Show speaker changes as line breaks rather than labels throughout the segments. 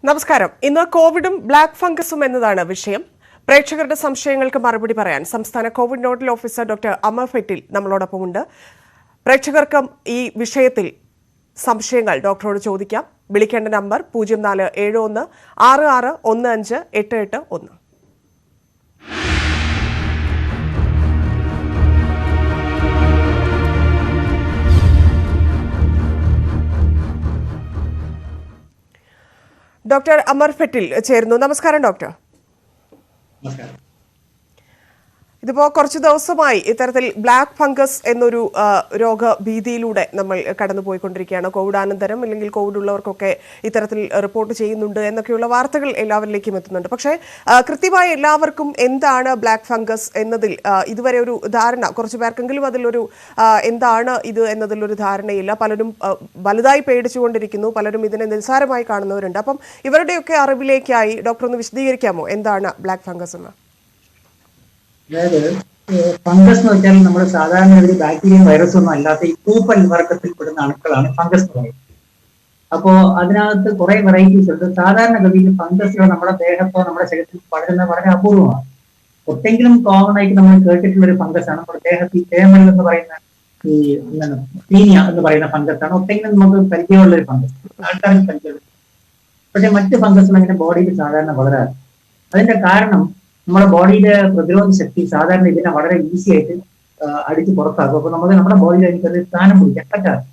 നമസ്കാരം. ഇന്ന് കോവിഡും ബ്ലാക്ക് ഫംഗസും എന്നതാണ് വിഷയം. പ്രേക്ഷകരുടെ സംശയങ്ങൾക്ക് മറുപടി പറയാൻ സംസ്ഥാന Covid nodal officer doctor Amar Fettle നമ്മളോടൊപ്പമുണ്ട്. പ്രേക്ഷകർക്കും ഈ വിഷയത്തിൽ സംശയങ്ങൾ ഡോക്ടറോട് ചോദിക്കാം. വിളിക്കേണ്ട നമ്പർ 0471 6615 881. ഡോക്ടർ അമർ ഫെറ്റിൽ ചേരുന്നു. നമസ്കാരം ഡോക്ടർ. ഇതിപ്പോൾ കുറച്ച് ദിവസമായി ഇത്തരത്തിൽ ബ്ലാക്ക് ഫംഗസ് എന്നൊരു രോഗഭീതിയിലൂടെ നമ്മൾ കടന്നുപോയിക്കൊണ്ടിരിക്കുകയാണ്. കോവിഡാനന്തരം അല്ലെങ്കിൽ കോവിഡ് ഉള്ളവർക്കൊക്കെ ഇത്തരത്തിൽ റിപ്പോർട്ട് ചെയ്യുന്നുണ്ട് എന്നൊക്കെയുള്ള വാർത്തകൾ എല്ലാവരിലേക്കും എത്തുന്നുണ്ട്. പക്ഷേ കൃത്യമായി എല്ലാവർക്കും എന്താണ് ബ്ലാക്ക് ഫംഗസ് എന്നതിൽ ഇതുവരെ ഒരു ധാരണ, കുറച്ച് പേർക്കെങ്കിലും അതിലൊരു എന്താണ് ഇത് എന്നതിലൊരു ധാരണയില്ല. പലരും വലുതായി പേടിച്ചുകൊണ്ടിരിക്കുന്നു, പലരും ഇതിനെ നിസ്സാരമായി കാണുന്നവരുണ്ട്. അപ്പം ഇവരുടെയൊക്കെ അറിവിലേക്കായി ഡോക്ടർ ഒന്ന് വിശദീകരിക്കാമോ എന്താണ് ബ്ലാക്ക് ഫംഗസ് എന്ന്?
അതായത് ഫംഗസ് എന്ന് വെച്ചാൽ നമ്മൾ സാധാരണ ഒരു ബാക്ടീരിയയും വൈറസും ഒന്നും അല്ലാത്ത ഈ പൂപ്പൽ വർഗത്തിൽപ്പെടുന്ന അണുക്കളാണ് ഫംഗസ് എന്ന് പറയുന്നത്. അപ്പോ അതിനകത്ത് കുറെ വെറൈറ്റീസ് ഉണ്ട്. സാധാരണഗതിയിൽ ഫംഗസുകൾ നമ്മുടെ ദേഹത്തോ നമ്മുടെ ശരീരത്തിൽ പടരുന്നത് വളരെ അപൂർവമാണ്. ഒട്ടെങ്കിലും കോമൺ ആയിട്ട് നമ്മൾ കേട്ടിട്ടുള്ള ഒരു ഫംഗസ് ആണ് നമ്മുടെ ദേഹത്ത് ഈ തേമൽ എന്ന് പറയുന്ന ഈ പീനിയ എന്ന് പറയുന്ന ഫംഗസ് ആണ് ഒട്ടെങ്കിലും നമുക്ക് പരിചയമുള്ള ഒരു ഫംഗസ്, ആൾക്കാർക്ക് പരിചയമുള്ള. പക്ഷെ മറ്റ് ഫംഗസുകൾ അങ്ങനെ ബോഡിയിൽ സാധാരണ വളരാറ്. അതിന്റെ കാരണം നമ്മുടെ ബോഡിയിലെ പ്രതിരോധ ശക്തി സാധാരണ ഇതിനെ വളരെ ഈസി ആയിട്ട് അടിച്ച് പുറത്താക്കും. അപ്പൊ നമ്മുടെ ബോഡിയിൽ എനിക്കത് സ്ഥാനം പിടിക്കാൻ പറ്റാറ്.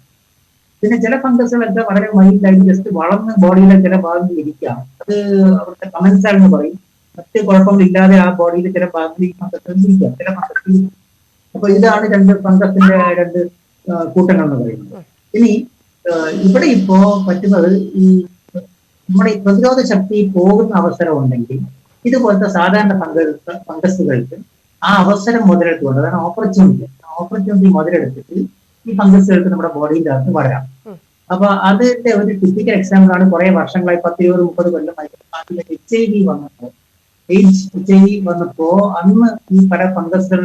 പിന്നെ ചില ഫംഗസുകളൊക്കെ വളരെ മൈൽഡായിട്ട് ജസ്റ്റ് വളർന്ന് ബോഡിയിലെ ചില ഭാഗങ്ങളിൽ ഇരിക്കാം. അത് അവിടുത്തെ കമൻസാൾ എന്ന് പറയും. മറ്റ് കുഴപ്പങ്ങളില്ലാതെ ആ ബോഡിയിലെ ചില ഭാഗങ്ങളിൽ ഈ ഫംഗസുകൾ ഇരിക്കാം, ചില ഫംഗസുകൾ. അപ്പൊ ഇതാണ് ഫംഗസിന്റെ രണ്ട് കൂട്ടങ്ങൾ എന്ന് പറയുന്നത്. ഇനി ഇവിടെ ഇപ്പോ പറ്റുന്നത് ഈ നമ്മുടെ ഈ പ്രതിരോധ ശക്തി പോകുന്ന അവസരം ഉണ്ടെങ്കിൽ ഇതുപോലത്തെ സാധാരണ ഫംഗസുകൾക്ക് ആ അവസരം മുതലെടുത്തുകൊണ്ട്, അതാണ് ഓപ്പർച്യൂണിറ്റി മുതലെടുത്തിട്ട് ഈ ഫംഗസുകൾക്ക് നമ്മുടെ ബോഡിയിനകത്ത് വളരാം. അപ്പൊ അതിന്റെ ഒരു ടിപ്പിക്കൽ എക്സാമ്പിൾ ആണ് കുറെ വർഷങ്ങളായി 10-20-30 കൊല്ലമായി HIV വന്നപ്പോ അന്ന് ഈ പല ഫംഗസുകൾ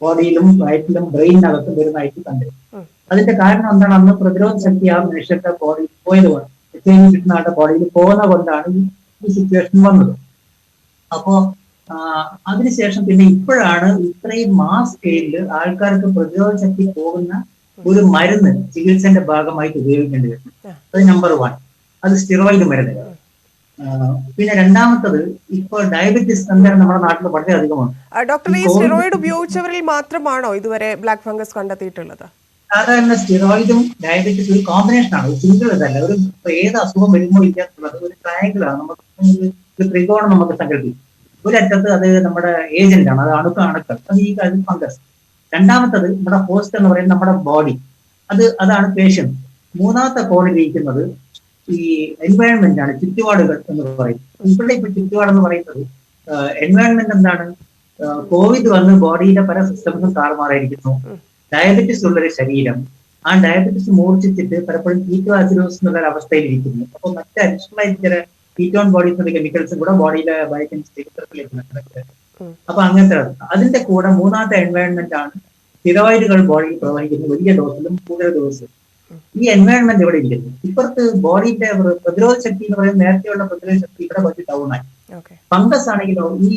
ബോഡിയിലും വയറ്റിലും ബ്രെയിനകത്തും വരുന്നതായിട്ട് കണ്ടിരുന്നു. അതിന്റെ കാരണം എന്താണ്? അന്ന് പ്രതിരോധ ശക്തി ആ മനുഷ്യരുടെ ബോഡിയിൽ പോയതുകൊണ്ട്, HIV കിട്ടുന്ന ആളുടെ ബോഡിയിൽ പോകുന്ന കൊണ്ടാണ് ഈ സിറ്റുവേഷൻ വന്നത്. അപ്പോ അതിനുശേഷം പിന്നെ ഇപ്പോഴാണ് ഇത്രയും മാസ് സ്കെയിലിൽ ആൾക്കാർക്ക് പ്രതിരോധ ശക്തി പോകുന്ന ഒരു മരുന്ന് ചികിത്സന്റെ ഭാഗമായിട്ട് ഉപയോഗിക്കേണ്ടി വരുന്നത്. അത് നമ്പർ 1. അത് സ്റ്റിറോയിഡ് മരുന്ന്. പിന്നെ രണ്ടാമത്തത് ഇപ്പോൾ ഡയബറ്റിസ് എന്തായാലും നമ്മുടെ നാട്ടിൽ വളരെ അധികമാണ്.
ഡോക്ടർ, ഈ സ്റ്റിറോയിഡ് ഉപയോഗിച്ചവരിൽ മാത്രമാണോ ഇതുവരെ ബ്ലാക്ക് ഫംഗസ് കണ്ടെത്തിയിട്ടുള്ളത്?
സാധാരണ സ്റ്റിറോയിഡും ഡയബറ്റിസ് ഒരു കോമ്പിനേഷൻ ആണ്, ഒരു സിംഗിൾ ഇതല്ല. ഒരു ഏത് അസുഖം വരുമ്പോൾ ഇല്ലാത്തുള്ളത് ഒരു ട്രയാങ്കിൾ ആണ്. നമുക്ക് ഒരു ത്രികോണം നമുക്ക് സങ്കല്പിക്കും. ഒരറ്റത്ത് അത് നമ്മുടെ ഏജന്റ് ആണ്, അത് അണുക്കൾ, അത് ഈ ഫംഗസ്. രണ്ടാമത്തത് നമ്മുടെ ഹോസ്റ്റ് എന്ന് പറയുന്നത് നമ്മുടെ ബോഡി, അതാണ് പേഷ്യന്റ്. മൂന്നാമത്തെ കോണിൽ ഇരിക്കുന്നത് ഈ എൻവയോൺമെന്റ് ആണ്, ചുറ്റുപാടുകൾ എന്ന് പറയുന്നത്. ഇവിടെ ഇപ്പൊ ചുറ്റുപാട് എന്ന് പറയുന്നത് എൻവയോൺമെന്റ് എന്താണ്? കോവിഡ് വന്ന് ബോഡിയിലെ പല സിസ്റ്റംസും താറുമാറായിരിക്കുന്നു. ഡയബറ്റിസ് ഉള്ളൊരു ശരീരം, ആ ഡയബറ്റിസ് മൂർച്ഛിച്ചിട്ട് പലപ്പോഴും കീറ്റോആസിഡോസിസ് എന്നുള്ള അവസ്ഥയിൽ ഇരിക്കുന്നു. അപ്പൊ മറ്റ് അഡിഷണലായിട്ട് ചില കീറ്റോൺ ബോഡീസ് കെമിക്കൽസ് കൂടെ ബോഡിയിലെ ബയോകെമിസ്ട്രി. അപ്പൊ അങ്ങനത്തെ അതിന്റെ കൂടെ മൂന്നാമത്തെ എൻവയോൺമെന്റ് ആണ് സ്റ്റിറോയിഡുകൾ ബോഡിയിൽ പ്രവഹിക്കുന്നു, വലിയ ഡോസിലും കൂടുതൽ ഡോസ്. ഈ എൻവയോൺമെന്റ് ഇവിടെ ഇരിക്കുന്നു. ഇപ്പുറത്ത് ബോഡിയുടെ പ്രതിരോധ ശക്തി എന്ന് പറയുന്നത് നേരത്തെയുള്ള പ്രതിരോധ ശക്തി ഇവിടെ കുറച്ച് ഡൗൺ ആയി. ഫംഗസ് ആണെങ്കിലോ ഈ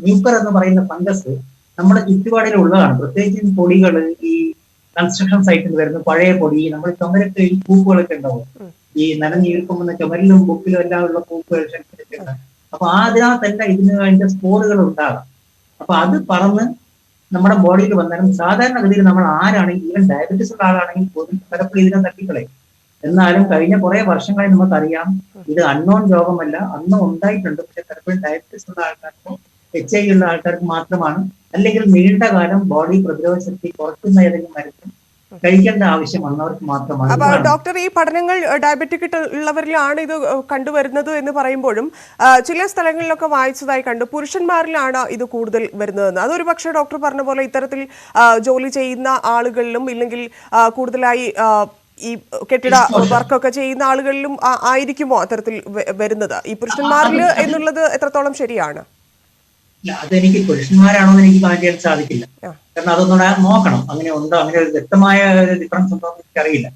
മ്യൂക്കർ എന്ന് പറയുന്ന ഫംഗസ് നമ്മുടെ ചുറ്റുപാടിലുള്ളതാണ്. പ്രത്യേകിച്ച് പൊടികൾ, ഈ കൺസ്ട്രക്ഷൻ സൈറ്റിൽ വരുന്ന പഴയ പൊടി, നമ്മൾ ചുമരൊക്കെ ഈ പൂപ്പുകളൊക്കെ ഉണ്ടാവും, ഈ നനഞ്ഞീർക്കുമ്പോൾ ചുമരിലും ബുക്കിലും എല്ലാം ഉള്ള പൂപ്പുകൾ. അപ്പൊ അതിനകത്തെല്ലാം അതിന്റെ സ്പോറുകൾ ഉണ്ടാകാം. അപ്പൊ അത് പറന്ന് നമ്മുടെ ബോഡിയിൽ വന്നാലും സാധാരണഗതിയിൽ നമ്മൾ ആരാണെങ്കിൽ, ഈവൻ ഡയബറ്റീസ് ഉള്ള ആളാണെങ്കിൽ പോലും പലപ്പോഴും ഇതിനെ തട്ടിക്കളയും. എന്നാലും കഴിഞ്ഞ കുറെ വർഷങ്ങളായി നമുക്കറിയാം ഇത് അൺനോൺ രോഗമല്ല, അന്ന് ഉണ്ടായിട്ടുണ്ട്. പക്ഷെ പലപ്പോഴും ഡയബറ്റീസ് ഉള്ള ആൾക്കാർക്കോ HIV ഉള്ള ആൾക്കാർക്ക് മാത്രമാണ്, അല്ലെങ്കിൽ നീണ്ട കാലം ബോഡി പ്രതിരോധ ശക്തി കുറയ്ക്കുന്ന ഏതെങ്കിലും മരുന്ന് കഴിക്കേണ്ട ആവശ്യം വന്നവർക്ക് മാത്രമാണ്.
അപ്പൊ ഡോക്ടർ, ഈ പഠനങ്ങൾ ഡയബറ്റിക് ഉള്ളവരിലാണ് ഇത് കണ്ടുവരുന്നത് എന്ന് പറയുമ്പോഴും ചില സ്ഥലങ്ങളിലൊക്കെ വായിച്ചതായി കണ്ടു പുരുഷന്മാരിലാണ് ഇത് കൂടുതൽ വരുന്നതെന്ന്. അതൊരു പക്ഷേ ഡോക്ടർ പറഞ്ഞ പോലെ ഇത്തരത്തിൽ ജോലി ചെയ്യുന്ന ആളുകളിലും ഇല്ലെങ്കിൽ കൂടുതലായി ഈ കെട്ടിട വർക്കൊക്കെ ചെയ്യുന്ന ആളുകളിലും ആയിരിക്കുമോ അത്തരത്തിൽ വരുന്നത് ഈ പുരുഷന്മാരിൽ എന്നുള്ളത് എത്രത്തോളം ശരിയാണ്?
അതെനിക്ക് പുരുഷന്മാരാണോ എന്ന് എനിക്ക് കമന്റ് ചെയ്യാൻ സാധിക്കില്ല. കാരണം അതൊന്നുകൂടെ നോക്കണം, അങ്ങനെ ഉണ്ടോ, അങ്ങനെ ഒരു വ്യക്തമായ ഡിഫറൻസ് ഉണ്ടോ എന്ന് എനിക്കറിയില്ല.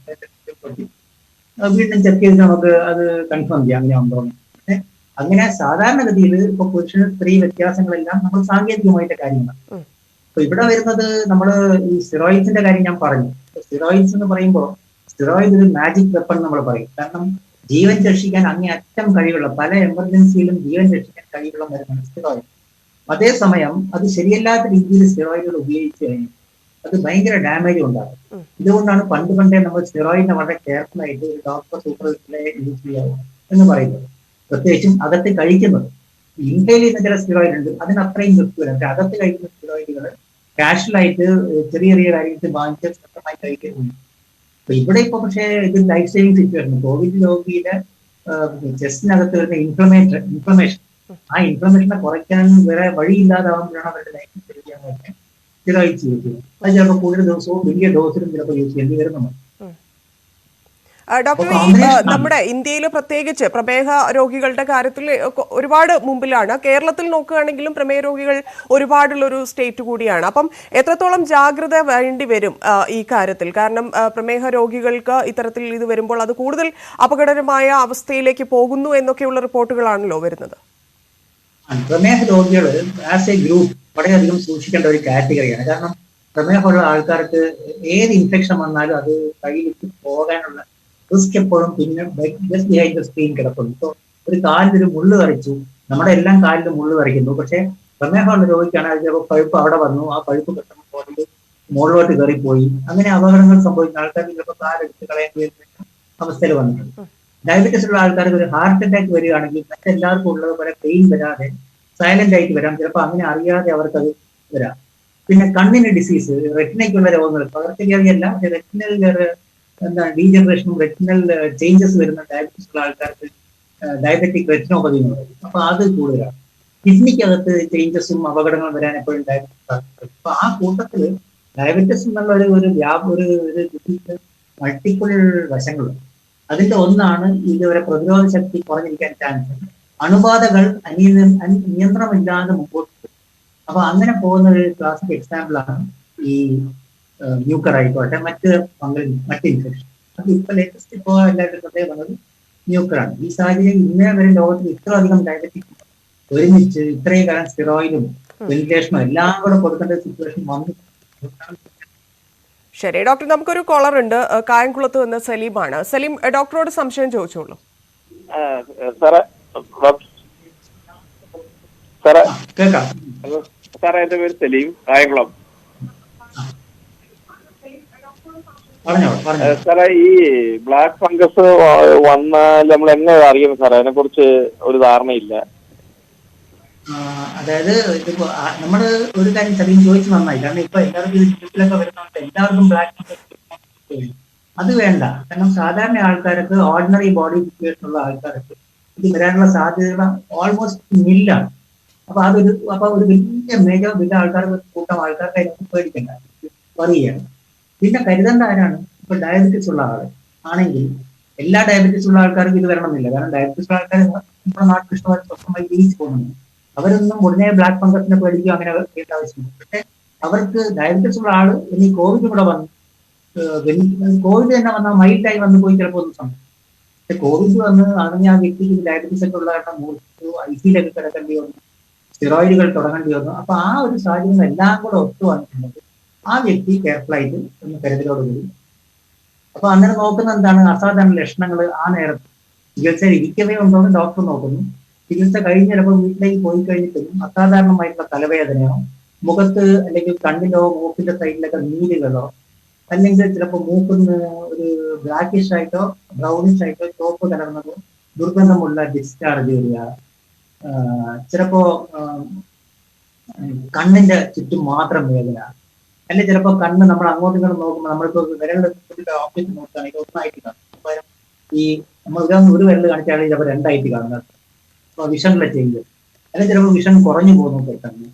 വീണ്ടും ചെക്ക് ചെയ്ത് നമുക്ക് അത് കൺഫേം ചെയ്യാം അങ്ങനെ ഉണ്ടോ എന്ന്. പക്ഷെ അങ്ങനെ സാധാരണഗതിയിൽ ഇപ്പൊ പുരുഷൻ സ്ത്രീ വ്യത്യാസങ്ങളെല്ലാം നമ്മൾ സാങ്കേതികമായിട്ട് കാര്യങ്ങളാണ്. അപ്പൊ ഇവിടെ വരുന്നത് നമ്മൾ ഈ സ്റ്റിറോയിഡ്സിന്റെ കാര്യം ഞാൻ പറഞ്ഞു. സ്റ്റിറോയിഡ്സ് എന്ന് പറയുമ്പോൾ സ്റ്റിറോയിഡ് ഒരു മാജിക് വെപ്പൺ നമ്മൾ പറയും. കാരണം ജീവൻ രക്ഷിക്കാൻ അങ്ങേയറ്റം കഴിവുള്ള, പല എമർജൻസിയിലും ജീവൻ രക്ഷിക്കാൻ കഴിവുള്ള മരുന്നാണ് സ്റ്റിറോയിഡ്. അതേസമയം അത് ശരിയല്ലാത്ത രീതിയിൽ സ്റ്റിറോയിഡുകൾ ഉപയോഗിച്ചു കഴിഞ്ഞാൽ അത് ഭയങ്കര ഡാമേജ് ഉണ്ടാകും. ഇതുകൊണ്ടാണ് പണ്ടേ നമ്മൾ സ്റ്റിറോയിഡിനെ വളരെ കെയർഫുൾ ആയിട്ട് ഒരു ഡോക്ടർ സൂപ്പർവിഷനിലെ യൂസ് ചെയ്യാവൂ എന്ന് പറയുന്നത്. പ്രത്യേകിച്ചും അകത്ത് കഴിക്കുന്നത്. ഇന്ത്യയിൽ ഇന്ന് ചില സ്റ്റിറോയിഡ് ഉണ്ട്, അതിന് അത്രയും റിസ്ക് വരും. പക്ഷെ അകത്ത് കഴിക്കുന്ന സ്റ്റിറോയിഡുകൾ കാഷ്വലായിട്ട് ചെറിയ ചെറിയ കാര്യത്തിൽ വാങ്ങിച്ച് സ്വന്തമായി കഴിക്കുന്നുണ്ട്. അപ്പൊ ഇവിടെ ഇപ്പൊ പക്ഷേ ഇത് ലൈഫ് സേവിങ് സിറ്റുവേഷൻ. കോവിഡ് രോഗിയുടെ ചെസ്റ്റിനകത്ത് വരുന്ന ഇൻഫ്ലമേഷൻ, ആ ഇൻഫ്ലമേഷനെ കുറയ്ക്കാൻ വേറെ വഴിയില്ലാതാവുമ്പോഴാണ് അവരുടെ ലൈഫ് സേവ് ചെയ്യാൻ പറ്റുന്നത് സ്റ്റിറോയിഡ്സ് യൂസ് ചെയ്യുന്നത്. അത് ചിലപ്പോൾ കൂടുതൽ ദിവസവും വലിയ ഡോസിലും ചിലപ്പോൾ യൂസ് ചെയ്യേണ്ടി വരുന്നുണ്ട്.
ഡോക്ടർ, നമ്മുടെ ഇന്ത്യയിൽ പ്രത്യേകിച്ച് പ്രമേഹ രോഗികളുടെ കാര്യത്തിൽ ഒരുപാട് മുമ്പിലാണ്. കേരളത്തിൽ നോക്കുകയാണെങ്കിലും പ്രമേഹ രോഗികൾ ഒരുപാടുള്ളൊരു സ്റ്റേറ്റ് കൂടിയാണ്. അപ്പം എത്രത്തോളം ജാഗ്രത വേണ്ടി വരും ഈ കാര്യത്തിൽ? കാരണം പ്രമേഹ രോഗികൾക്ക് ഇത്തരത്തിൽ ഇത് വരുമ്പോൾ അത് കൂടുതൽ അപകടകരമായ അവസ്ഥയിലേക്ക് പോകുന്നു എന്നൊക്കെയുള്ള റിപ്പോർട്ടുകളാണല്ലോ വരുന്നത്.
പ്രമേഹ രോഗികൾ ആസ് എ ഗ്രൂപ്പ് വളരെയധികം സൂക്ഷിക്കേണ്ട ഒരു കാറ്റഗറിയാണ്. കാരണം പ്രമേഹമുള്ള ആൾക്കാർക്ക് ഏത് ഇൻഫെക്ഷൻ വന്നാലും അത് കയ്യിലേക്ക് പോകാനുള്ള റിസ്ക് എപ്പോഴും പിന്നെ ജസ്റ്റ് ബിഹൈൻഡ് ദ സ്ക്രീൻ കിടക്കുന്നു. ഇപ്പോൾ ഒരു കാലിലൊരു മുള്ളു കറിച്ചു, നമ്മുടെ എല്ലാം കാലിലും മുള്ളു കറിക്കുന്നു. പക്ഷെ പ്രമേഹമുള്ള രോഗിക്കാണെങ്കിൽ ചിലപ്പോൾ പഴുപ്പ് അവിടെ വന്നു, ആ പഴുപ്പ് പെട്ടെന്ന് പോയി മുകളിലോട്ട് കയറിപ്പോയി, അങ്ങനെ അപകടങ്ങൾ സംഭവിക്കുന്ന ആൾക്കാർക്ക് ചിലപ്പോൾ കാലെടുത്ത് കളയേണ്ടി വരുന്ന അവസ്ഥയിൽ വന്നിട്ടുണ്ട്. ഡയബറ്റീസ് ഉള്ള ആൾക്കാർക്ക് ഒരു ഹാർട്ട് അറ്റാക്ക് വരികയാണെങ്കിൽ മറ്റെല്ലാവർക്കും ഉള്ളത് പോലെ പെയിൻ വരാതെ സൈലന്റ് ആയിട്ട് വരാം. ചിലപ്പോൾ അങ്ങനെ അറിയാതെ അവർക്കത് വരാം. പിന്നെ കണ്ണിന് ഡിസീസ്, റെറ്റിനയ്ക്കുള്ള രോഗങ്ങൾ, പകർച്ചവ്യാധിയല്ല, പക്ഷെ റെറ്റിനൽ എന്താണ് ഡീജനറേഷനും റെറ്റിനൽ ചേഞ്ചസ് വരുന്ന ഡയബറ്റീസ് ഉള്ള ആൾക്കാർക്ക് ഡയബറ്റിക് റെറ്റിനോപ്പതി എന്ന് പറയും. അപ്പൊ അത് കൂടുതലാണ്. കിഡ്നിക്കകത്ത് ചേഞ്ചസും അപകടങ്ങളും വരാൻ എപ്പോഴും ഡയബറ്റീസ് സാധിക്കും. അപ്പൊ ആ കൂട്ടത്തില് ഡയബറ്റീസ് എന്നുള്ള ഒരു ഡിസീസ് മൾട്ടിപ്പിൾ വശങ്ങളുണ്ട്. അതിന്റെ ഒന്നാണ് ഇതുവരെ പ്രതിരോധ ശക്തി കുറഞ്ഞിരിക്കാൻ ചാൻസ്. അണുബാധകൾ നിയന്ത്രണമില്ലാതെ മുമ്പോട്ട് പോകും. അപ്പൊ അങ്ങനെ പോകുന്ന ഒരു ക്ലാസിക് എക്സാമ്പിൾ ആണ് ഈ ന്യൂക്കർ ആയിക്കോട്ടെ, മറ്റ് ഇൻഫെക്ഷൻ. അത് ഇപ്പൊ ലേറ്റസ്റ്റ് ഇപ്പോ എല്ലാവരും പ്രത്യേകം വന്നത് ന്യൂക്കറാണ്. ഈ സാഹചര്യം ഇന്നേ വരെ ലോകത്തിൽ ഇത്ര അധികം ഡയബറ്റിക് ഒരുമിച്ച് ഇത്രയും കാലം സ്റ്റിറോയിഡും വെന്റിലേഷനും എല്ലാം കൂടെ കൊടുക്കേണ്ട സിറ്റുവേഷൻ വന്നു.
ശരി ഡോക്ടർ, നമുക്കൊരു കോളർ ഉണ്ട്, കായംകുളത്ത് നിന്ന് സലീമാണ്. സലീം, ഡോക്ടറോട് സംശയം ചോദിച്ചോളൂ.
സാറേ, എന്റെ പേര് സലീം, കായംകുളം. സാറേ, ഈ ബ്ലാക്ക് ഫംഗസ് വന്നാൽ നമ്മൾ എങ്ങനെ അറിയും സാറേ? അതിനെ കുറിച്ച് ഒരു ധാരണയില്ല.
അതായത് ഇതിപ്പോ നമ്മള് ഒരു കാര്യം സലീം ചോദിച്ചു നന്നായി. കാരണം ഇപ്പൊ എല്ലാവർക്കും ന്യൂസിലൊക്കെ വരുന്നുണ്ട്, എല്ലാവർക്കും ബ്ലാക്ക് ഫംഗസ് അത് വേണ്ട. കാരണം സാധാരണ ആൾക്കാർക്ക്, ഓർഡിനറി ബോഡി സിറ്റുവേഷൻ ഉള്ള ആൾക്കാർക്ക് ഇത് വരാനുള്ള സാധ്യത ഓൾമോസ്റ്റ് നില്ലാണ്. അപ്പൊ ഒരു വലിയ ആൾക്കാർക്ക്, കൂട്ടം ആൾക്കാർക്ക് അതിനൊന്നും പേടിക്കണ്ട, പറയുകയാണ്. പിന്നെ കരുതേണ്ട ആരാണ്? ഇപ്പൊ ഡയബറ്റീസ് ഉള്ള ആള് ആണെങ്കിൽ എല്ലാ ഡയബറ്റീസ് ഉള്ള ആൾക്കാർക്കും ഇത് വരണമെന്നില്ല. കാരണം ഡയബറ്റീസ് ഉള്ള ആൾക്കാർ നമ്മുടെ നാട്ടിൽ ഇഷ്ടമായി സ്വന്തമായി ജീവിച്ചു പോകുന്നുണ്ട്. അവരൊന്നും ഉടനെ ബ്ലാക്ക് ഫംഗസിനെ പേടിക്കുക അങ്ങനെ ചെയ്യേണ്ട ആവശ്യമില്ല. പക്ഷെ അവർക്ക് ഡയബറ്റീസ് ഉള്ള ആള് ഇനി കോവിഡ് കൂടെ വന്നു, കോവിഡ് തന്നെ വന്നാൽ മൈൽഡായി വന്നു പോയി ചിലപ്പോൾ ഒന്നും സംഭവിക്കും. പക്ഷെ കോവിഡ് വന്ന് അറിഞ്ഞ ആ വ്യക്തിക്ക് ഡയബറ്റീസ് ഒക്കെ ഉള്ള കാരണം ഐസിയിലൊക്കെ കിടക്കേണ്ടി വന്നു, സ്റ്റിറോയിഡുകൾ തുടങ്ങേണ്ടി വന്നു. അപ്പൊ ആ ഒരു സാഹചര്യം എല്ലാം കൂടെ ഒത്തു വന്നിട്ടുണ്ടെങ്കിൽ ആ വ്യക്തി കെയർഫുൾ ആയിട്ട് ഒന്ന് കരുതലോടുകൂടി. അപ്പൊ അങ്ങനെ നോക്കുന്ന എന്താണ് അസാധാരണ ലക്ഷണങ്ങൾ ആ നേരത്ത് ചികിത്സയിൽ ഇരിക്കവേ ഉണ്ടോ എന്ന് ഡോക്ടർ നോക്കുന്നു. ചികിത്സ കഴിഞ്ഞ് ചിലപ്പോൾ വീട്ടിലേക്ക് പോയി കഴിഞ്ഞിട്ടും അസാധാരണമായിട്ടുള്ള തലവേദനയോ, മുഖത്ത് അല്ലെങ്കിൽ കണ്ണിലോ മൂക്കിന്റെ സൈഡിലൊക്കെ നീരുകളോ, അല്ലെങ്കിൽ ചിലപ്പോൾ മൂക്കിന്ന് ഒരു ബ്ലാക്കിഷ് ആയിട്ടോ ബ്രൗണിഷ് ആയിട്ടോ ചോപ്പ് കലർന്നതോ ദുർഗന്ധമുള്ള ഡിസ്ചാർജ് വരിക, ചിലപ്പോ കണ്ണിന്റെ ചുറ്റും മാത്രം വേദന, അല്ലെങ്കിൽ ചിലപ്പോൾ കണ്ണ് നമ്മൾ അങ്ങോട്ടും ഇങ്ങോട്ടും നോക്കുമ്പോൾ നമ്മളിപ്പോ വിരലിന്റെ ഓബ്ജക്റ്റ് നോക്കുകയാണെങ്കിൽ ഒന്നായിട്ട് കാണും. ഈ നമ്മൾ ഒരു വിരൽ കാണിച്ചാൽ ചിലപ്പോൾ രണ്ടായിട്ട് കാണുന്നത്. അപ്പൊ വിഷനിലെ ചേഞ്ച്, അല്ലെങ്കിൽ ചിലപ്പോൾ വിഷൻ കുറഞ്ഞു പോകുന്നു പെട്ടെന്ന്,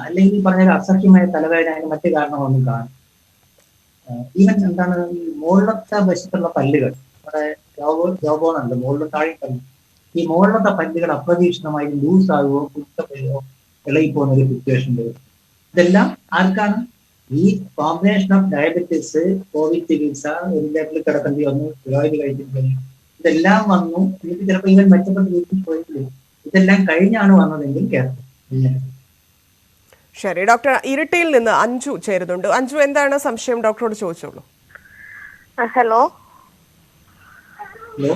അല്ലെങ്കിൽ പറഞ്ഞാൽ അസഹ്യമായ തലവേദന, അതിന് മറ്റു കാരണങ്ങളൊന്നും കാണും. ഈവൻ എന്താണ് ഈ മുകളിലത്തെ വശത്തുള്ള പല്ലുകൾ, നമ്മുടെ ജോബോണുണ്ട് മുകളിലും താഴെ പല്ല്, ഈ മുകളിലത്തെ പല്ലുകൾ അപ്രതീക്ഷിതമായി ലൂസ് ആകുകയോ കുറ്റപ്പെടുകയോ ഇളകി പോകുന്ന ഒരു സിറ്റുവേഷൻ വരും. ഇതെല്ലാം ആർക്കാണ്? ഈ കോമ്പിനേഷൻ ഓഫ് ഡയബറ്റീസ്, കോവിഡ് ചികിത്സ, വെന്റിലേറ്ററിൽ കിടക്കേണ്ടി വന്നു, സ്റ്റിറോയിഡ് കഴിച്ചിട്ട് ഇതെല്ലാം വന്നു. എനിക്ക് ചിലപ്പോൾ ഇവൻ മെച്ചപ്പെട്ട രീതിയിൽ പോയിട്ടില്ല. ഇതെല്ലാം കഴിഞ്ഞാണ് വന്നതെങ്കിൽ കേരളം.
ശരി ഡോക്ടർ, ഇരിട്ടിയിൽ നിന്ന് അഞ്ജു ചേരുന്നുണ്ട്. അഞ്ജു, എന്താണ് സംശയം? ഡോക്ടറോട് ചോദിച്ചോളൂ.
ഹലോ.
ഹലോ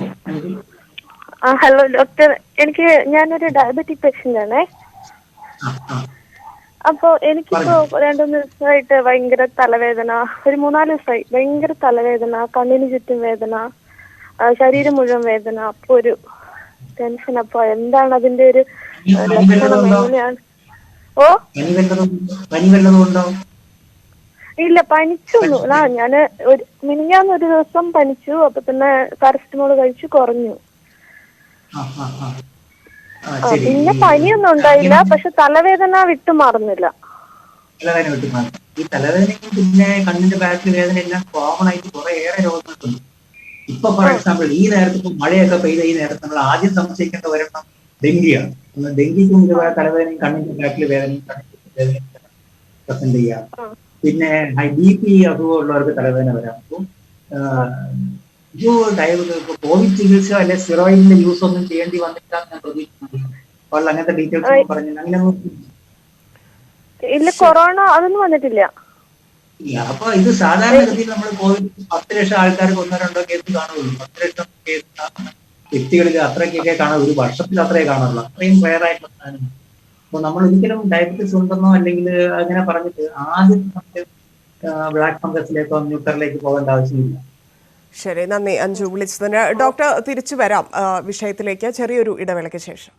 ഹലോ ഡോക്ടർ, ഞാനൊരു ഡയബറ്റിക് പേഷ്യന്റ് ആണേ. അപ്പൊ എനിക്കിപ്പോ 2-3 ദിവസമായിട്ട് ഭയങ്കര തലവേദന, ഒരു 3-4 ദിവസമായി ഭയങ്കര തലവേദന, കണ്ണിന് ചുറ്റും വേദന, ശരീരം മുഴുവൻ വേദന. അപ്പൊ ഒരു ടെൻഷൻ. അപ്പൊ എന്താണ് അതിന്റെ ഒരു ലക്ഷണം? എങ്ങനെയാണ്? ഓ ഇല്ല, പനിച്ചൊന്നും. ഞാന് മിനിഞ്ഞാന്ന് ഒരു ദിവസം പനിച്ചു. അപ്പൊ തന്നെ പാരസിറ്റമോൾ കഴിച്ചു, കുറഞ്ഞു. പിന്നെ പനിയൊന്നും ഉണ്ടായില്ല, പക്ഷെ തലവേദന വിട്ടുമാറുന്നില്ല.
ഈ തലവേദനയും പിന്നെ കണ്ണിന്റെ ബാക്കിൽ വേദന എല്ലാം കോമൺ ആയിട്ട് കുറെ ഏറെ രോഗങ്ങളുണ്ട്. ഇപ്പൊ ഫോർ എക്സാമ്പിൾ ഈ നേരത്ത് ഇപ്പൊ മഴയൊക്കെ പെയ്ത ഈ നേരത്ത് നമ്മൾ ആദ്യം സംശയിക്കേണ്ട ഒരെണ്ണം ഡെങ്കിയാണ്. ഡെങ്കിക്കും ഇതുപോലെ തലവേദനയും കണ്ണിന്റെ ബാക്കിൽ വേദനയും പ്രസന്റ് ചെയ്യാം. പിന്നെ BP അസുഖമുള്ളവർക്ക് തലവേദന വരാം. അപ്പോൾ കോവിഡ് ചികിത്സ അല്ലെ സ്റ്റിറോയിഡിന്റെ യൂസ് ഒന്നും ചെയ്യേണ്ടി വന്നിട്ടാണ് ഞാൻ പ്രതീക്ഷിക്കുന്നത്. അപ്പോൾ അങ്ങനത്തെ ഡീറ്റെയിൽസ് പറഞ്ഞു അങ്ങനെ
ഇല്ല, കൊറോണ അതൊന്നും വന്നിട്ടില്ല.
അപ്പൊ ഇത് സാധാരണഗതിയിൽ നമ്മൾ കോവിഡ് 10 ലക്ഷം ആൾക്കാർക്ക് 1-2 കേസ് കാണുള്ളൂ. 10 ലക്ഷം കേസ് വ്യക്തികളിൽ അത്രയ്ക്കൊക്കെ കാണാം, ഒരു വർഷത്തിൽ അത്രേ കാണുള്ളൂ. അത്രയും റെയർ ആയിട്ടുള്ള സാധനമാണ്. അപ്പൊ നമ്മൾ ഒരിക്കലും ഡയബറ്റീസ് ഉണ്ടെന്നോ അല്ലെങ്കിൽ അങ്ങനെ പറഞ്ഞിട്ട് ആദ്യം നമുക്ക് ബ്ലാക്ക് ഫംഗസിലേക്കോ ന്യൂക്കറിലേക്ക് പോകേണ്ട ആവശ്യമില്ല.
ശരി, നന്ദി അഞ്ജു വിളിച്ചതിന്. ഡോക്ടർ, തിരിച്ചു വരാം വിഷയത്തിലേക്ക് ചെറിയൊരു ഇടവേളയ്ക്ക് ശേഷം.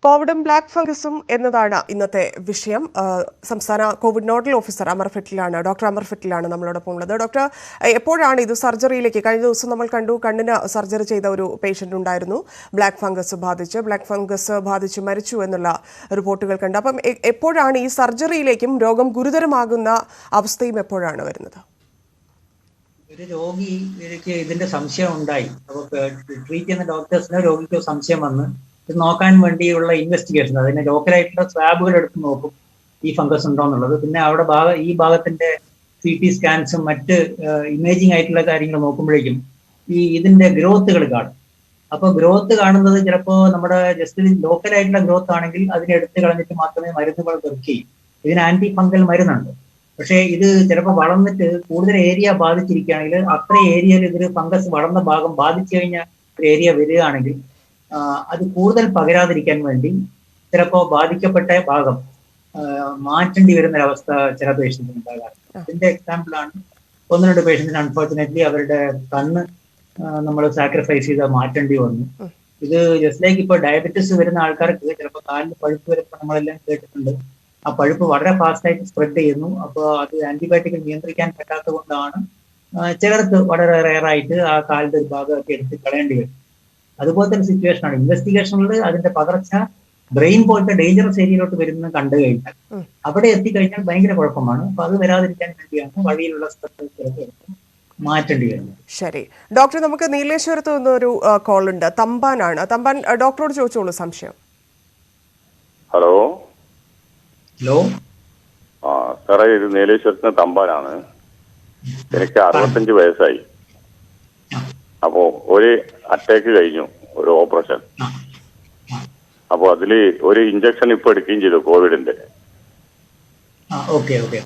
കോവിഡും ബ്ലാക്ക് ഫംഗസും എന്നതാണ് ഇന്നത്തെ വിഷയം. സംസ്ഥാന Covid nodal officer doctor Amar ഫെറ്റിലാണ് നമ്മളോടൊപ്പം ഉള്ളത്. ഡോക്ടർ, എപ്പോഴാണ് ഇത് സർജറിയിലേക്ക്? കഴിഞ്ഞ ദിവസം നമ്മൾ കണ്ടു, കണ്ണിന് സർജറി ചെയ്ത ഒരു പേഷ്യൻ്റ് ഉണ്ടായിരുന്നു, ബ്ലാക്ക് ഫംഗസ് ബാധിച്ച് മരിച്ചു എന്നുള്ള റിപ്പോർട്ടുകൾ കണ്ടു. അപ്പം എപ്പോഴാണ് ഈ സർജറിയിലേക്കും രോഗം ഗുരുതരമാകുന്ന അവസ്ഥയും എപ്പോഴാണ് വരുന്നത്?
ഒരു രോഗിക്ക് ഇതിന്റെ സംശയം ഉണ്ടായി. അപ്പോൾ ട്രീറ്റ് ചെയ്യുന്ന ഡോക്ടേഴ്സിനോ രോഗിക്കോ സംശയം വന്ന് ഇത് നോക്കാൻ വേണ്ടിയുള്ള ഇൻവെസ്റ്റിഗേഷൻ, അതിനെ ലോക്കലായിട്ടുള്ള സ്വാബുകൾ എടുത്ത് നോക്കും ഈ ഫംഗസ് ഉണ്ടോ എന്നുള്ളത്. പിന്നെ അവിടെ ഈ ഭാഗത്തിന്റെ CT സ്കാൻസും മറ്റ് ഇമേജിംഗ് ആയിട്ടുള്ള കാര്യങ്ങൾ നോക്കുമ്പോഴേക്കും ഇതിന്റെ ഗ്രോത്തുകൾ കാണും. അപ്പോൾ ഗ്രോത്ത് കാണുന്നത് ചിലപ്പോൾ നമ്മുടെ ജസ്റ്റ് ലോക്കലായിട്ടുള്ള ഗ്രോത്ത് ആണെങ്കിൽ അതിനെ എടുത്ത് കളഞ്ഞിട്ട് മാത്രമേ മരുന്നുകൾ വെക്കുകയും, ഇതിന് ആന്റി ഫംഗൽ മരുന്നുണ്ട്. പക്ഷേ ഇത് ചിലപ്പോൾ വളർന്നിട്ട് കൂടുതൽ ഏരിയ ബാധിച്ചിരിക്കുകയാണെങ്കിൽ, അത്ര ഏരിയയിൽ ഇതൊരു ഫംഗസ് വളർന്ന ഭാഗം ബാധിച്ചു കഴിഞ്ഞ ഒരു ഏരിയ വരികയാണെങ്കിൽ അത് കൂടുതൽ പകരാതിരിക്കാൻ വേണ്ടി ചിലപ്പോൾ ബാധിക്കപ്പെട്ട ഭാഗം മാറ്റേണ്ടി വരുന്ന ഒരവസ്ഥ ചില പേഷ്യൻസിന് ഉണ്ടാകാറുണ്ട്. അതിന്റെ എക്സാമ്പിളാണ് 1-2 പേഷ്യൻസിന് അൺഫോർച്ചുനേറ്റ്ലി അവരുടെ കണ്ണ് നമ്മൾ സാക്രിഫൈസ് ചെയ്ത് മാറ്റേണ്ടി വന്നു. ഇത് ജസ്റ്റ് ലൈക്ക് ഇപ്പോൾ ഡയബറ്റീസ് വരുന്ന ആൾക്കാർക്ക് ചിലപ്പോൾ കാലിന് പഴുപ്പ് വരുമ്പോൾ നമ്മളെല്ലാം കേട്ടിട്ടുണ്ട്, ആ പഴുപ്പ് വളരെ ഫാസ്റ്റായിട്ട് സ്പ്രെഡ് ചെയ്യുന്നു. അപ്പോൾ അത് ആന്റിബയോട്ടിക് നിയന്ത്രിക്കാൻ പറ്റാത്തത് കൊണ്ടാണ് ചിലർക്ക് വളരെ റെയറായിട്ട് ആ കാലിന്റെ ഒരു ഭാഗമൊക്കെ എടുത്ത് കളയേണ്ടി വരും. അതുപോലത്തെ ഒരു സിറ്റുവേഷൻ ആണ്. ഇൻവെസ്റ്റിഗേഷനിൽ അതിന്റെ പകർച്ച ബ്രെയിൻ പോലത്തെ ഡേഞ്ചറസ് ഏരിയയിലോട്ട് വരുന്നത് കണ്ടു കഴിഞ്ഞാൽ അവിടെ എത്തിക്കഴിഞ്ഞാൽ ഭയങ്കര കുഴപ്പമാണ്. അപ്പൊ അത് വരാതിരിക്കാൻ വേണ്ടിയാണ് വഴിയിലുള്ള സ്ഥലത്ത് മാറ്റേണ്ടി വരുന്നത്.
ശരി ഡോക്ടർ, നമുക്ക് നീലേശ്വരത്ത് നിന്നൊരു കോൾ ഉണ്ട്. തമ്പാനാണ്. തമ്പാൻ, ഡോക്ടറോട് ചോദിച്ചോളൂ സംശയം.
Hello
hello.
സാറേ, ഇത് നീലേശ്വരത്തിന് തമ്പാനാണ്. എനിക്ക് 65 വയസ്സായി. അപ്പോ ഒരു അറ്റാക്ക് കഴിഞ്ഞു, ഒരു ഓപ്പറേഷൻ. അപ്പൊ അതില് ഒരു ഇഞ്ചക്ഷൻ ഇപ്പൊ എടുക്കുകയും ചെയ്തു കോവിഡിന്റെ.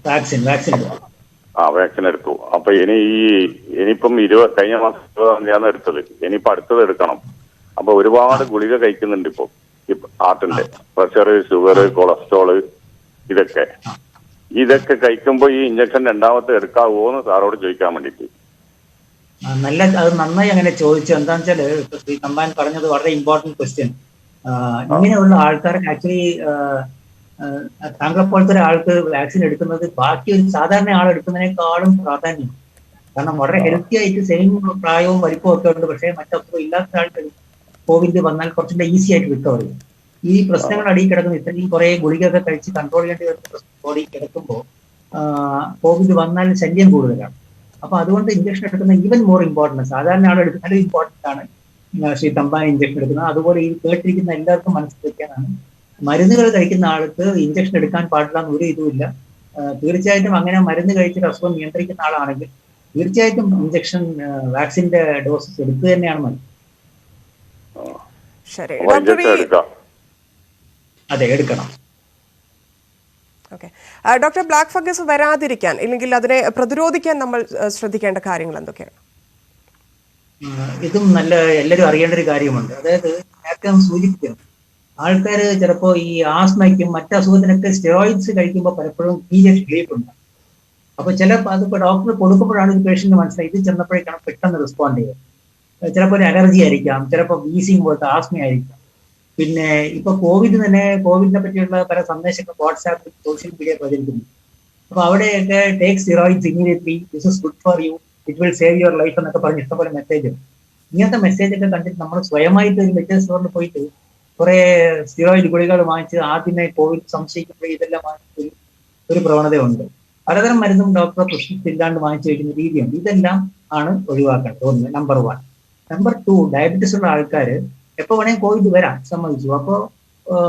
വാക്സിൻ എടുത്തു. അപ്പൊ ഇനിയിപ്പം കഴിഞ്ഞ മാസം 20-ആം തീയതിയാണ് എടുത്തത്. ഇനിയിപ്പോ അടുത്തത് എടുക്കണം. അപ്പൊ ഒരുപാട് ഗുളിക കഴിക്കുന്നുണ്ട് ഇപ്പൊ ഹാർട്ടിന്റെ. പ്രഷർ, ഷുഗർ, കൊളസ്ട്രോള്, ഇതൊക്കെ കഴിക്കുമ്പോ ഈ ഇഞ്ചക്ഷൻ രണ്ടാമത്തെ എടുക്കാവോ എന്ന് സാറോട് ചോദിക്കാൻ വേണ്ടിട്ട്.
അത് നന്നായി അങ്ങനെ ചോദിച്ചു. എന്താന്ന് വെച്ചാല് ശ്രീ തമ്പാൻ പറഞ്ഞത് വളരെ ഇമ്പോർട്ടന്റ് ക്വസ്റ്റ്യൻ. ഇങ്ങനെയുള്ള ആൾക്കാർക്ക് ആക്ച്വലി താങ്കളെ പോലത്തെ ഒരാൾക്ക് വാക്സിൻ എടുക്കുന്നത് ബാക്കി ഒരു സാധാരണ ആൾ എടുക്കുന്നതിനേക്കാളും പ്രാധാന്യം. കാരണം വളരെ ഹെൽത്തി ആയിട്ട് സെയിം പ്രായവും വലിപ്പവും ഒക്കെ ഉണ്ട്. പക്ഷേ മറ്റൊന്നും ഇല്ലാത്ത ആൾക്ക് കോവിഡ് വന്നാൽ കുറച്ചുകൂടെ ഈസി ആയിട്ട് റിക്കവർ ചെയ്യും. ഈ പ്രശ്നങ്ങൾ അടിയിൽ കിടക്കുന്ന ഇത്രയും കുറെ ഗുളികയൊക്കെ കഴിച്ച് കൺട്രോൾ ചെയ്യേണ്ടി വരുന്ന ബോഡി കിടക്കുമ്പോൾ കോവിഡ് വന്നാൽ ശല്യം കൂടുതലാണ്. അപ്പൊ അതുകൊണ്ട് ഇഞ്ചക്ഷൻ എടുക്കുന്ന ഈവൻ മോർ ഇമ്പോർട്ടൻറ്റ്. സാധാരണ ആൾ എടുക്കുന്നത് ഇമ്പോർട്ടൻ്റ് ആണ് ശ്രീ തമ്പാൻ ഇഞ്ചക്ഷൻ എടുക്കുന്നത്. അതുപോലെ ഈ കേട്ടിരിക്കുന്ന എല്ലാവർക്കും മനസ്സിലാക്കാനാണ്, മരുന്നുകൾ കഴിക്കുന്ന ആൾക്ക് ഇഞ്ചക്ഷൻ എടുക്കാൻ പാടില്ല എന്നൊരു ഇതുമില്ല. തീർച്ചയായിട്ടും അങ്ങനെ മരുന്ന് കഴിച്ചിട്ട് അസുഖം നിയന്ത്രിക്കുന്ന ആളാണെങ്കിൽ തീർച്ചയായിട്ടും ഇഞ്ചക്ഷൻ വാക്സിന്റെ ഡോസസ് എടുക്കുക തന്നെയാണ് മതി. അതെ, എടുക്കണം.
ഓക്കെ ഡോക്ടർ, ബ്ലാക്ക് ഫംഗസ് വരാതിരിക്കാൻ അല്ലെങ്കിൽ അതിനെ പ്രതിരോധിക്കാൻ നമ്മൾ ശ്രദ്ധിക്കേണ്ട കാര്യങ്ങൾ എന്തൊക്കെയാണ്?
ഇതും എല്ലാവരും അറിയേണ്ട ഒരു കാര്യമുണ്ട്. അതായത് നേരത്തെ സൂചിപ്പിക്കുന്നു, ആൾക്കാർ ചിലപ്പോൾ ഈ ആസ്മയ്ക്കും മറ്റു അസുഖത്തിനൊക്കെ സ്റ്റെറോയിഡ്സ് കഴിക്കുമ്പോൾ പലപ്പോഴും പീരിയഡ് റിലീഫ് ഉണ്ട്. അപ്പൊ അതിപ്പോ ഡോക്ടർ കൊടുക്കുമ്പോഴാണ് ഒരു പേഷ്യന്റ് മനസ്സിലായി ഇത് ചെന്നപ്പോഴേക്കാണ് പെട്ടെന്ന് റെസ്പോണ്ട് ചെയ്യുക. ചിലപ്പോൾ ഒരു അലർജി ആയിരിക്കാം, ചിലപ്പോൾ വീസിങ് പോലത്തെ ആസ്മ ആയിരിക്കാം. പിന്നെ ഇപ്പൊ കോവിഡിനെ പറ്റിയുള്ള പല സന്ദേശങ്ങൾ വാട്സാപ്പിൽ സോഷ്യൽ മീഡിയ പ്രചരിക്കുന്നു. അപ്പൊ അവിടെയൊക്കെ take steroids immediately, this is good for you, it will save your life എന്നൊക്കെ പറഞ്ഞ് ഇഷ്ടംപോലെ മെസ്സേജ് ഉണ്ട്. ഇങ്ങനത്തെ മെസ്സേജ് ഒക്കെ കണ്ടിട്ട് നമ്മൾ സ്വയമായിട്ട് ഒരു മെഡിക്കൽ സ്റ്റോറിൽ പോയിട്ട് കുറെ സ്റ്റിറോയിഡ് ഗുളികൾ വാങ്ങിച്ച് ആദ്യമേ കോവിഡ് സംശയിക്കുമ്പോൾ ഇതെല്ലാം വാങ്ങിച്ച് ഒരു പ്രവണതയുണ്ട്. പലതരം മരുന്നും ഡോക്ടറെ പ്രിസ്ക്രിപ്ഷൻ ഇല്ലാണ്ട് വാങ്ങിച്ചു വയ്ക്കുന്ന രീതിയുണ്ട്. ഇതെല്ലാം ആണ് ഒഴിവാക്കേണ്ടത്. ഒന്ന്, നമ്പർ 1. നമ്പർ 2, ഡയബറ്റീസ് ഉള്ള ആൾക്കാർ എപ്പോൾ വേണമെങ്കിൽ കോവിഡ് വരാം, സമ്മതിച്ചു. അപ്പോൾ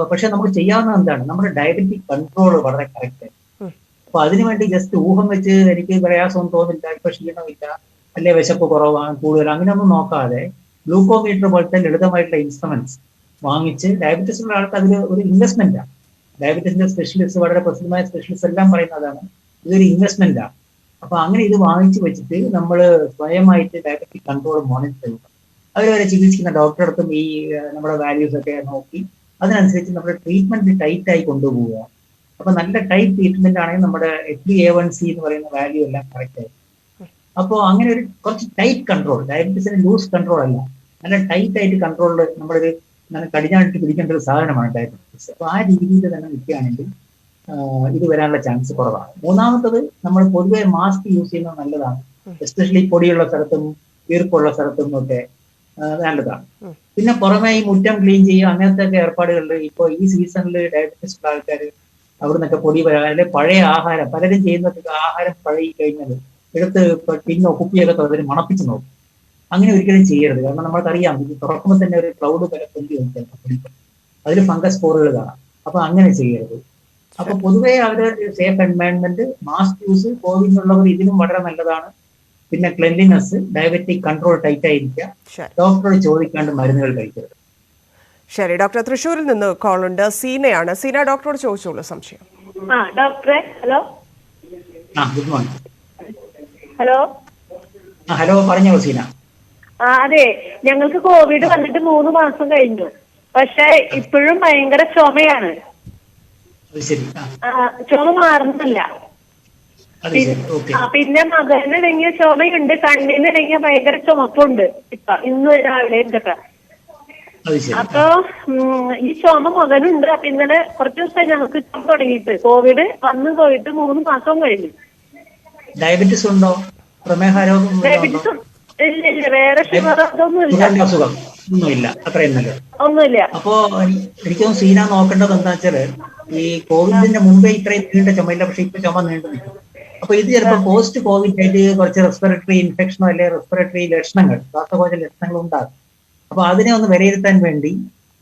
പക്ഷെ നമുക്ക് ചെയ്യാവുന്നത് എന്താണ്, നമ്മുടെ ഡയബറ്റിക് കൺട്രോൾ വളരെ കറക്റ്റ്. അപ്പൊ അതിനുവേണ്ടി ജസ്റ്റ് ഊഹം വെച്ച് എനിക്ക് പ്രയാസമൊന്നും തോന്നില്ല, ഇപ്പൊ ക്ഷീണമില്ല, അല്ലെ വിശപ്പ് കുറവാണ് കൂടുതൽ, അങ്ങനെയൊന്നും നോക്കാതെ ഗ്ലൂക്കോമീറ്റർ പോലത്തെ ലളിതമായിട്ടുള്ള ഇൻസ്ട്രുമെന്റ്സ് വാങ്ങിച്ച്, ഡയബറ്റീസ് ഉള്ള ആൾക്ക് അതിൽ ഒരു ഇൻവെസ്റ്റ്മെന്റാണ്. ഡയബറ്റീസിന്റെ സ്പെഷ്യലിസ്റ്റ്, വളരെ പ്രസിദ്ധമായ സ്പെഷ്യലിസ്റ്റ് എല്ലാം പറയുന്നതാണ് ഇതൊരു ഇൻവെസ്റ്റ്മെന്റാണ്. അപ്പൊ അങ്ങനെ ഇത് വാങ്ങിച്ചു വെച്ചിട്ട് നമ്മൾ സ്വയമായിട്ട് ഡയബറ്റിക് കൺട്രോൾ മോണിറ്റർ ചെയ്യുക. അവരവരെ ചികിത്സിക്കുന്ന ഡോക്ടറെ അടുത്തും ഈ നമ്മുടെ വാല്യൂസ് ഒക്കെ നോക്കി അതിനനുസരിച്ച് നമ്മുടെ ട്രീറ്റ്മെന്റ് ടൈറ്റ് ആയി കൊണ്ടുപോവുക. അപ്പൊ നല്ല ടൈറ്റ് ട്രീറ്റ്മെന്റ് ആണെങ്കിൽ നമ്മുടെ HbA1c എന്ന് പറയുന്ന വാല്യൂ എല്ലാം കറക്റ്റ് ആയിരിക്കും. അപ്പോൾ അങ്ങനെ ഒരു കുറച്ച് ടൈറ്റ് കൺട്രോൾ, ഡയബറ്റീസിന് ലൂസ് കൺട്രോൾ അല്ല, നല്ല ടൈറ്റ് ആയിട്ട് കൺട്രോളിൽ നമ്മളൊരു കടിഞ്ഞാണിട്ട് പിടിക്കേണ്ട ഒരു സാധനമാണ് ഡയബറ്റീസ്. അപ്പൊ ആ രീതിയിൽ തന്നെ നിൽക്കുകയാണെങ്കിൽ ഇത് വരാനുള്ള ചാൻസ് കുറവാണ്. മൂന്നാമത്തത്, നമ്മൾ പൊതുവെ മാസ്ക് യൂസ് ചെയ്യുന്നത് നല്ലതാണ്. എസ്പെഷ്യലി പൊടിയുള്ള സ്ഥലത്തും ഈർപ്പുള്ള സ്ഥലത്തും ഒക്കെ നല്ലതാണ്. പിന്നെ പുറമെ ഈ മുറ്റം ക്ലീൻ ചെയ്യുക, അങ്ങനത്തെ ഒക്കെ ഏർപ്പാടുകളിൽ ഇപ്പോൾ ഈ സീസണിൽ ഡയബറ്റീസ് ഉള്ള ആൾക്കാർ അവിടെ നിന്നൊക്കെ പൊടി വരാൻ, അല്ലെങ്കിൽ പഴയ ആഹാരം, പലരും ചെയ്യുന്നത് ആഹാരം പഴകി കഴിഞ്ഞത് എടുത്ത് ടിന്നോ കുപ്പിയൊക്കെ തുറന്നിട്ട് മണപ്പിച്ച് നോക്കും. അങ്ങനെ ഒരിക്കലും ചെയ്യരുത്. കാരണം നമ്മൾക്കറിയാം ഇത് തുറക്കുമ്പോൾ തന്നെ ഒരു ക്ലൗഡ് പോലെ പൊന്തി വന്നിട്ട് അതിൽ ഫംഗസ് സ്പോറുകൾ കാണാം. അപ്പൊ അങ്ങനെ ചെയ്യരുത്. അപ്പൊ പൊതുവെ അവരുടെ സേഫ് എൻവയൺമെന്റ്, മാസ്ക് യൂസ്, കോവിഡിനുള്ളവർ ഇതിനും വളരെ നല്ലതാണ്. പിന്നെ ക്ലെൻലിനെസ്, ഡയബറ്റിക് കൺട്രോൾ ടൈറ്റ് ആയിരിക്കുക, ഡോക്ടറോട് ചോദിക്കാണ്ട് മരുന്നുകൾ കഴിക്കരുത്.
ശരി ഡോക്ടർ, തൃശ്ശൂരിൽ നിന്ന് കോൾ ഉണ്ട്. സീനയാണ്. സീന, ഡോക്ടറോട് ചോദിച്ചോളൂ സംശയം.
ഡോക്ടറെ, hello.
Good morning.
Hello.
Hello, പറഞ്ഞോളൂ സീന.
അതെ, ഞങ്ങൾക്ക് കോവിഡ് വന്നിട്ട് 3 മാസം കഴിഞ്ഞു. പക്ഷെ ഇപ്പോഴും ഭയങ്കര ചുമയാണ്. ചുമ മാറുന്നില്ല. പിന്നെ മകനിടങ്ങിയ ചുമയുണ്ട്, കണ്ണിനിടങ്ങിയ ഭയങ്കര ചുമപ്പുണ്ട്. ഇന്ന് രാവിലെ എന്തൊക്കെ. അപ്പൊ ഈ ചുമ മകനുണ്ട്. അപ്പൊ ഇന്നലെ കുറച്ച് ദിവസം ഞങ്ങൾക്ക് ചുമ തുടങ്ങിയിട്ട് കോവിഡ് വന്നു പോയിട്ട് 3 മാസം കഴിഞ്ഞു.
ഡയബറ്റീസ് ഉണ്ടോ? പ്രമേഹരോഗം?
ഡയബറ്റീസ് ഇല്ല, വേറെ ഷുഗർ
ഒന്നുമില്ല. അത്രയും നല്ലത്.
ഒന്നുമില്ല.
അപ്പോ എനിക്കൊന്നും സീന നോക്കേണ്ടത് എന്താ വെച്ചാല്, ഈ കോവിഡിന്റെ മുമ്പേ ഇത്രയും നീണ്ട ചുമയില്ല, പക്ഷെ ഇപ്പൊ ചുമ നീണ്ടു നിൽക്കും. അപ്പൊ ഇത് ചിലപ്പോൾ പോസ്റ്റ് കോവിഡ് ആയിട്ട് കുറച്ച് റെസ്പിറേറ്ററി ഇൻഫെക്ഷനോ അല്ലെങ്കിൽ റെസ്പിറേറ്ററി ലക്ഷണങ്ങൾ, ശ്വാസകോശ ലക്ഷണങ്ങൾ ഉണ്ടാകും. അപ്പൊ അതിനെ ഒന്ന് വിലയിരുത്താൻ വേണ്ടി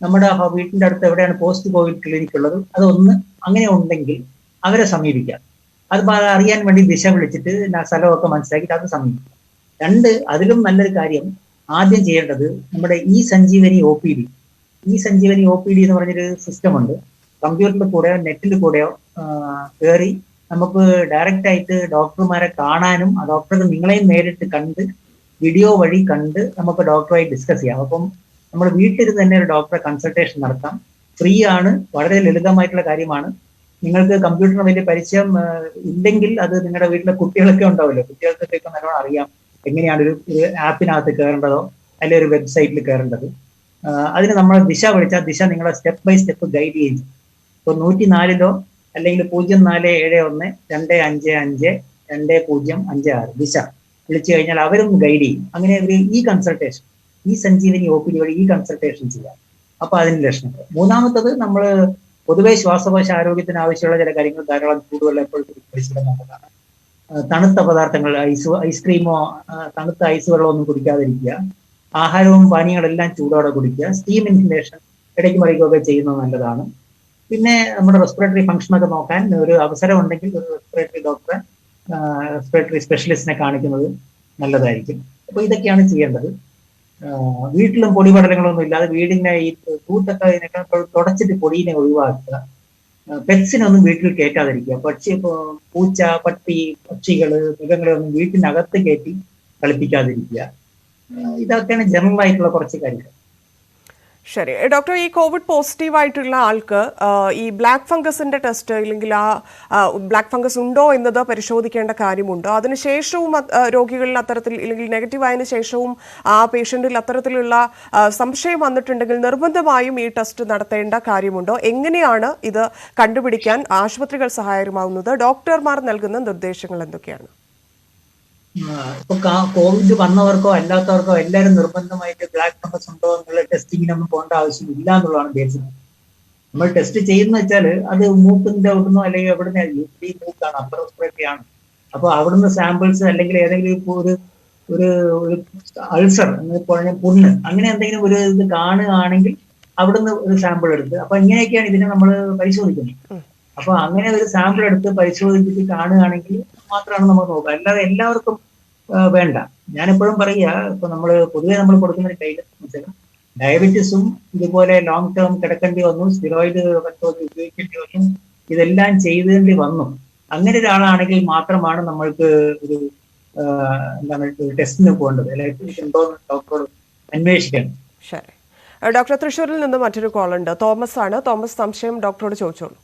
നമ്മുടെ വീട്ടിന്റെ അടുത്ത് എവിടെയാണ് പോസ്റ്റ് കോവിഡ് ക്ലിനിക് ഉള്ളത് അതൊന്ന് അങ്ങനെ ഉണ്ടെങ്കിൽ അവരെ സമീപിക്കാം. അത് അറിയാൻ വേണ്ടി ദിശ വിളിച്ചിട്ട് സ്ഥലമൊക്കെ മനസ്സിലാക്കിയിട്ട് അത് സമീപിക്കാം. രണ്ട്, അതിലും നല്ലൊരു കാര്യം ആദ്യം ചെയ്യേണ്ടത് നമ്മുടെ ഇ-സഞ്ജീവനി OPD. ഇ-സഞ്ജീവനി OPD എന്ന് പറഞ്ഞൊരു സിസ്റ്റം ഉണ്ട്. കമ്പ്യൂട്ടറിൽ കൂടെയോ നെറ്റിൽ കൂടെയോ കയറി നമുക്ക് ഡയറക്റ്റ് ആയിട്ട് ഡോക്ടർമാരെ കാണാനും ആ ഡോക്ടർക്ക് നിങ്ങളെയും നേരിട്ട് കണ്ട് വീഡിയോ വഴി കണ്ട് നമുക്ക് ഡോക്ടറുമായി ഡിസ്കസ് ചെയ്യാം. അപ്പം നമ്മൾ വീട്ടിലിരുന്ന് തന്നെ ഒരു ഡോക്ടറെ കൺസൾട്ടേഷൻ നടത്താം. ഫ്രീ ആണ്, വളരെ ലളിതമായിട്ടുള്ള കാര്യമാണ്. നിങ്ങൾക്ക് കമ്പ്യൂട്ടറിന് വലിയ പരിചയം ഇല്ലെങ്കിൽ അത് നിങ്ങളുടെ വീട്ടിലെ കുട്ടികളൊക്കെ ഉണ്ടാവില്ലോ, കുട്ടികൾക്കൊക്കെ ഇപ്പം നല്ലോണം അറിയാം എങ്ങനെയാണ് ഒരു ആപ്പിനകത്ത് കയറേണ്ടതോ അല്ലെങ്കിൽ ഒരു വെബ്സൈറ്റിൽ കയറേണ്ടത്. അതിന് നമ്മൾ ദിശ വിളിച്ചാൽ ദിശ നിങ്ങളെ സ്റ്റെപ്പ് ബൈ സ്റ്റെപ്പ് ഗൈഡ് ചെയ്യും. ഇപ്പോൾ 104 അല്ലെങ്കിൽ 047125520556 ദിശ വിളിച്ചു കഴിഞ്ഞാൽ അവരും ഗൈഡ് ചെയ്യും. അങ്ങനെ ഒരു കൺസൾട്ടേഷൻ, ഇ-സഞ്ജീവനി OPD വഴി കൺസൾട്ടേഷൻ ചെയ്യാം. അപ്പൊ അതിന് ലക്ഷണങ്ങൾ. മൂന്നാമത്തത് നമ്മൾ പൊതുവെ ശ്വാസകോശ ആരോഗ്യത്തിന് ആവശ്യമുള്ള ചില കാര്യങ്ങൾ ധാരാളം ചൂടുവെള്ളം എപ്പോഴും കുടിച്ചിട്ട് നല്ലതാണ്. തണുത്ത പദാർത്ഥങ്ങൾ, ഐസ്ക്രീമോ തണുത്ത ഐസ് വെള്ളമോ ഒന്നും കുടിക്കാതിരിക്കുക. ആഹാരവും പാനീയങ്ങളെല്ലാം ചൂടോടെ കുടിക്കുക. സ്റ്റീം ഇൻഹലേഷൻ ഇടയ്ക്ക് മറിക്കുകയൊക്കെ ചെയ്യുന്നത് നല്ലതാണ്. പിന്നെ നമ്മുടെ റെസ്പിറേറ്ററി ഫംഗ്ഷനൊക്കെ നോക്കാൻ ഒരു അവസരം ഉണ്ടെങ്കിൽ ഒരു റെസ്പിറേറ്ററി ഡോക്ടറെ, റെസ്പിറേറ്ററി സ്പെഷ്യലിസ്റ്റിനെ കാണിക്കുന്നത് നല്ലതായിരിക്കും. അപ്പൊ ഇതൊക്കെയാണ് ചെയ്യേണ്ടത്. വീട്ടിലും പൊടിപടലങ്ങളൊന്നും ഇല്ലാതെ വീടിന്റെ ഈ കൂട്ടൊക്കെ ഇതിനൊക്കെ തുടച്ചിട്ട് പൊടിയിനെ ഒഴിവാക്കുക. പെറ്റ്സിനൊന്നും വീട്ടിൽ കയറ്റാതിരിക്കുക. പൂച്ച, പട്ടി, പക്ഷികള്, മൃഗങ്ങളൊന്നും വീട്ടിനകത്ത് കയറ്റി കളിപ്പിക്കാതിരിക്കുക. ഇതൊക്കെയാണ് ജനറൽ ആയിട്ടുള്ള കുറച്ച് കാര്യങ്ങൾ.
ശരി ഡോക്ടർ, ഈ കോവിഡ് പോസിറ്റീവ് ആയിട്ടുള്ള ആൾക്ക് ഈ ബ്ലാക്ക് ഫംഗസിന്റെ ടെസ്റ്റ് അല്ലെങ്കിൽ ആ ബ്ലാക്ക് ഫംഗസ് ഉണ്ടോ എന്നത് പരിശോധിക്കേണ്ട കാര്യമുണ്ടോ? അതിനുശേഷവും രോഗികളിൽ അത്തരത്തിൽ അല്ലെങ്കിൽ നെഗറ്റീവ് ആയതിനു ശേഷവും ആ പേഷ്യന്റിൽ അത്തരത്തിലുള്ള സംശയം വന്നിട്ടുണ്ടെങ്കിൽ നിർബന്ധമായും ഈ ടെസ്റ്റ് നടത്തേണ്ട കാര്യമുണ്ടോ? എങ്ങനെയാണ് ഇത് കണ്ടുപിടിക്കാൻ ആശുപത്രികൾ സഹായകമാവുന്നത്? ഡോക്ടർമാർ നൽകുന്ന നിർദ്ദേശങ്ങൾ എന്തൊക്കെയാണ്?
ഇപ്പൊ കോവിഡ് വന്നവർക്കോ അല്ലാത്തവർക്കോ എല്ലാവരും നിർബന്ധമായിട്ട് ബ്ലാക്ക് ഫംഗസ് ഉണ്ടോ എന്നുള്ള ടെസ്റ്റിങ്ങിനൊന്നും പോകേണ്ട ആവശ്യമില്ല എന്നുള്ളതാണ് ബേസിക്. നമ്മൾ ടെസ്റ്റ് ചെയ്യുന്ന വെച്ചാൽ അത് മൂക്കിന്റെ അവിടുന്നോ അല്ലെങ്കിൽ എവിടുന്ന് യൂഷ്വലി മൂക്കാണ്, അപ്പർ റെസ്പിറേറ്ററി ആണ്. അപ്പൊ അവിടുന്ന് സാമ്പിൾസ് അല്ലെങ്കിൽ ഏതെങ്കിലും ഒരു ഒരു അൾസർ പറഞ്ഞ പുണ്ണ് അങ്ങനെ എന്തെങ്കിലും ഒരു ഇത് കാണുകയാണെങ്കിൽ അവിടുന്ന് ഒരു സാമ്പിൾ എടുത്ത്, അപ്പൊ ഇങ്ങനെയൊക്കെയാണ് ഇതിനെ നമ്മൾ പരിശോധിക്കുന്നത്. അപ്പൊ അങ്ങനെ ഒരു സാമ്പിൾ എടുത്ത് പരിശോധിച്ചിട്ട് കാണുകയാണെങ്കിൽ മാത്രമാണ് നമ്മൾ നോക്കുക. അല്ലാതെ എല്ലാവർക്കും വേണ്ട. ഞാനെപ്പോഴും പറയുക, ഇപ്പൊ പൊതുവെ നമ്മൾ കൊടുക്കുന്ന ഒരു ഗൈഡൻസ് ഡയബറ്റീസും ഇതുപോലെ ലോങ് ടേം കിടക്കേണ്ടി വന്നു, സ്റ്റിറോയിഡ് ഉപയോഗിക്കേണ്ടി വന്നു, ഇതെല്ലാം ചെയ്തേണ്ടി വന്നു. അങ്ങനെ ഒരാളാണെങ്കിൽ മാത്രമാണ് നമ്മൾക്ക് ഒരു ടെസ്റ്റിന് പോകേണ്ടത്, അല്ലെങ്കിൽ ഉണ്ടോ എന്ന് ഡോക്ടറോട് അന്വേഷിക്കണം.
ശരി ഡോക്ടർ, തൃശ്ശൂരിൽ നിന്ന് മറ്റൊരു കോൾ ഉണ്ട്. തോമസ് ആണ്. തോമസ്, സംശയം ഡോക്ടറോട് ചോദിച്ചോളൂ.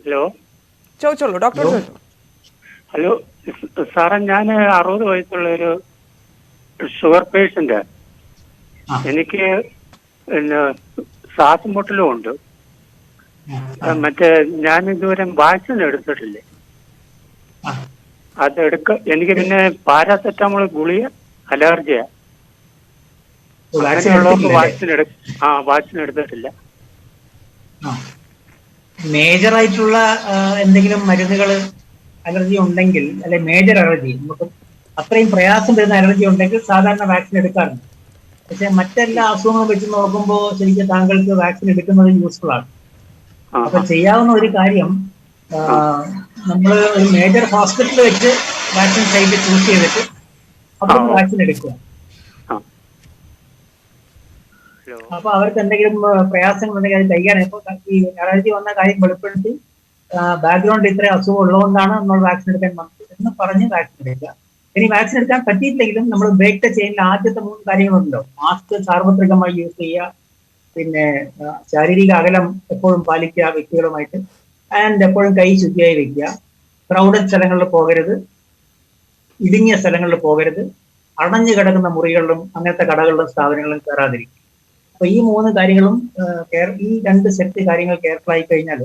ഹലോ,
ചോദിച്ചോളൂ ഡോക്ടർ, ചോദിച്ചോളൂ.
ഹലോ സാറേ, ഞാൻ 60 വയസ്സുള്ള ഒരു ഷുഗർ പേഷ്യന്റ്. എനിക്ക് പിന്നെ ശ്വാസം മുട്ടലും ഉണ്ട്. മറ്റേ ഞാൻ ഇതുവരെ വാക്സിൻ എടുത്തിട്ടില്ലേ, എനിക്ക് പിന്നെ പാരാസെറ്റമോൾ ഗുളിക അലർജിയാ. അങ്ങനെയുള്ളവർക്ക് വാക്സിൻ എടുത്തിട്ടില്ല.
മേജർ ആയിട്ടുള്ള എന്തെങ്കിലും മരുന്നുകൾ അലർജി ഉണ്ടെങ്കിൽ, അല്ലെ മേജർ അലർജി, നമുക്ക് അത്രയും പ്രയാസം വരുന്ന അലർജി ഉണ്ടെങ്കിൽ സാധാരണ വാക്സിൻ എടുക്കാറുണ്ട്. പക്ഷെ മറ്റെല്ലാ അസുഖങ്ങളും വെച്ച് നോക്കുമ്പോൾ ശരിക്കും താങ്കൾക്ക് വാക്സിൻ എടുക്കുന്നത് യൂസ്ഫുൾ ആണ്. അപ്പൊ ചെയ്യാവുന്ന ഒരു കാര്യം, നമ്മൾ ഒരു മേജർ ഹോസ്പിറ്റലിൽ വെച്ച് വാക്സിൻ സൈറ്റ് ചൂസ് ചെയ്തിട്ട് അപ്പോൾ വാക്സിൻ എടുക്കുക. അപ്പൊ അവർക്ക് എന്തെങ്കിലും പ്രയാസങ്ങൾ ഉണ്ടെങ്കിൽ അത് കഴിയാൻ, ഇപ്പൊ ഈ അലർജി വന്ന കാര്യം വെളിപ്പെടുത്തി ബാക്ക്ഗ്രൗണ്ട് ഇത്ര അസുഖം ഉള്ളതുകൊണ്ടാണ് നമ്മൾ വാക്സിൻ എടുക്കാൻ വന്നത് എന്ന് പറഞ്ഞ് വാക്സിൻ എടുക്കുക. ഇനി വാക്സിൻ എടുക്കാൻ പറ്റിയിട്ടില്ലെങ്കിലും നമ്മൾ ബ്രേക്ക് ദ ചെയിനിൽ ആദ്യത്തെ 3 കാര്യങ്ങളുണ്ടല്ലോ. മാസ്ക് സാർവത്രികമായി യൂസ് ചെയ്യുക, പിന്നെ ശാരീരിക അകലം എപ്പോഴും പാലിക്കുക വ്യക്തികളുമായിട്ട്, ആൻഡ് എപ്പോഴും കൈ ശുചിയായി വെക്കുക, ക്രൗഡഡ് സ്ഥലങ്ങളിൽ പോകരുത്, ഇടുങ്ങിയ സ്ഥലങ്ങളിൽ പോകരുത്, അടഞ്ഞു കിടക്കുന്ന മുറികളിലും അങ്ങനത്തെ കടകളിലും സ്ഥാപനങ്ങളിലും കയറാതിരിക്കുക. അപ്പൊ ഈ 3 കാര്യങ്ങളും ഈ 2 സെറ്റ് കാര്യങ്ങൾ കെയർഫുൾ ആയി കഴിഞ്ഞാൽ,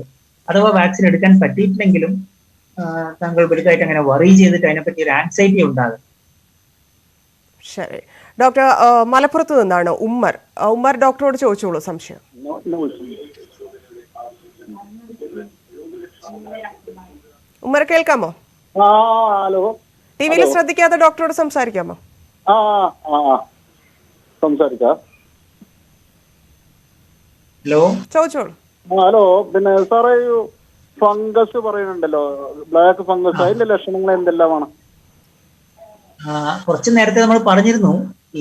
അഥവാ വാക്സിൻ എടുക്കാൻ പറ്റിയിട്ടില്ലെങ്കിലും താങ്കൾ വലുതായിട്ട് അങ്ങനെ വറി ചെയ്തിട്ട് അതിനെപ്പറ്റി ഒരു ആൻസൈറ്റി ഉണ്ടാകും.
ശരി ഡോക്ടർ, മലപ്പുറത്ത് നിന്നാണ് ഉമ്മർ. ഉമ്മർ, ഡോക്ടറോട് ചോദിച്ചോളൂ സംശയം. ഉമ്മർ കേൾക്കാമോ?
ഹലോ.
ടി വിയിൽ ശ്രദ്ധിക്കാതെ ഡോക്ടറോട് സംസാരിക്കാമോ?
സംസാരിക്കാം.
ഹലോ
ചോദിച്ചോളൂ.
ഹലോ, പിന്നെ സാറേ ഫംഗസ് പറയുന്നുണ്ടല്ലോ, ബ്ലാക്ക് ഫംഗസ്, അതിന്റെ ലക്ഷണങ്ങൾ എന്തെല്ലാമാണ്?
കുറച്ച് നേരത്തെ നമ്മൾ പറഞ്ഞിരുന്നു,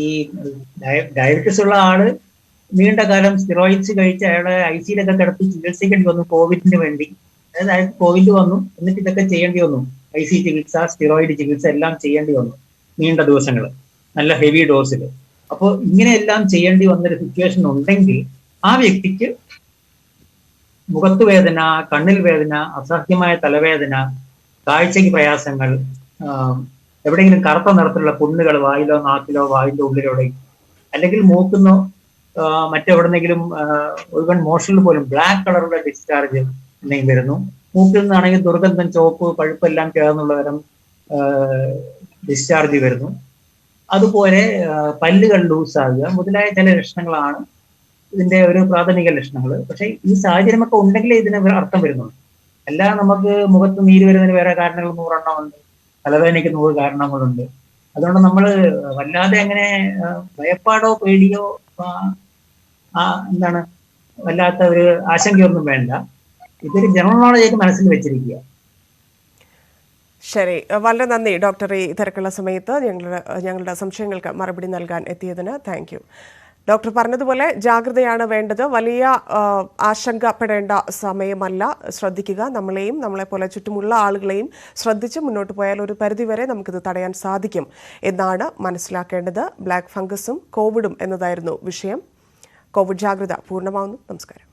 ഈ ഡയബറ്റിസ് ഉള്ള ആള് നീണ്ട കാലം സ്റ്റിറോയിഡ്സ് കഴിച്ച് അയാളെ ICUലൊക്കെ കിടത്തി ചികിത്സിക്കേണ്ടി വന്നു കോവിഡിന് വേണ്ടി. അതായത് അയാൾക്ക് കോവിഡ് വന്നു, എന്നിട്ട് ഇതൊക്കെ ചെയ്യേണ്ടി വന്നു. ICU ചികിത്സ, സ്റ്റിറോയിഡ് ചികിത്സ എല്ലാം ചെയ്യേണ്ടി വന്നു നീണ്ട ദിവസങ്ങൾ, നല്ല ഹെവി ഡോസിൽ. അപ്പോൾ ഇങ്ങനെയെല്ലാം ചെയ്യേണ്ടി വന്നൊരു സിറ്റുവേഷൻ ഉണ്ടെങ്കിൽ ആ വ്യക്തിക്ക് മുഖത്ത് വേദന, കണ്ണിൽ വേദന, അസാധ്യമായ തലവേദന, കാഴ്ചയ്ക്ക് പ്രയാസങ്ങൾ, എവിടെയെങ്കിലും കറുത്ത നിറത്തിലുള്ള പുണ്ണുകൾ വായിലോ നാക്കിലോ വായിന്റെ ഉള്ളിലൂടെ, അല്ലെങ്കിൽ മൂക്കുന്നോ മറ്റെവിടെന്നെങ്കിലും ഒരുവൻ മോഷനിൽ പോലും ബ്ലാക്ക് കളറുള്ള ഡിസ്ചാർജ് എന്തെങ്കിലും വരുന്നു. മൂക്കിൽ നിന്നാണെങ്കിൽ ദുർഗന്ധം, ചുവപ്പ്, പഴുപ്പെല്ലാം ചേർന്നുള്ള തരം ഡിസ്ചാർജ് വരുന്നു. അതുപോലെ പല്ലുകൾ ലൂസാകുക മുതലായ ചില ലക്ഷണങ്ങളാണ് ഇതിന്റെ ഒരു പ്രാഥമിക ലക്ഷണങ്ങൾ. പക്ഷെ ഈ സാഹചര്യമൊക്കെ ഉണ്ടെങ്കിലേ ഇതിന് അർത്ഥം വരുന്നുള്ളൂ. അല്ലാതെ നമുക്ക് മുഖത്ത് നീര് വരുന്നതിന് വേറെ കാരണങ്ങൾ 100 എണ്ണമുണ്ട്, തലവേദനയ്ക്ക് 100 കാരണങ്ങളുണ്ട്. അതുകൊണ്ട് നമ്മൾ വല്ലാതെ അങ്ങനെ ഭയപ്പാടോ പേടിയോ എന്താണ് വല്ലാത്ത ഒരു ആശങ്കയൊന്നും വേണ്ട. ഇതൊരു ജനറൽ നോളജ് മനസ്സിൽ വെച്ചിരിക്കുക.
ശരി, വളരെ നന്ദി ഡോക്ടർ. ഈ തിരക്കുള്ള സമയത്ത് ഞങ്ങളുടെ സംശയങ്ങൾക്ക് മറുപടി നൽകാൻ എത്തിയതിന് താങ്ക് യു. ഡോക്ടർ പറഞ്ഞതുപോലെ ജാഗ്രതയാണ് വേണ്ടത്. വലിയ ആശങ്കപ്പെടേണ്ട സമയമല്ല. ശ്രദ്ധിക്കുക, നമ്മളെയും നമ്മളെപ്പോലെ ചുറ്റുമുള്ള ആളുകളെയും ശ്രദ്ധിച്ച് മുന്നോട്ട് പോയാൽ ഒരു പരിധിവരെ നമുക്കിത് തടയാൻ സാധിക്കും എന്നാണ് മനസ്സിലാക്കേണ്ടത്. ബ്ലാക്ക് ഫംഗസും കോവിഡും എന്നതായിരുന്നു വിഷയം. കോവിഡ് ജാഗ്രത പൂർണ്ണമാവുന്നു. നമസ്കാരം.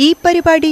ഈ പരിപാടി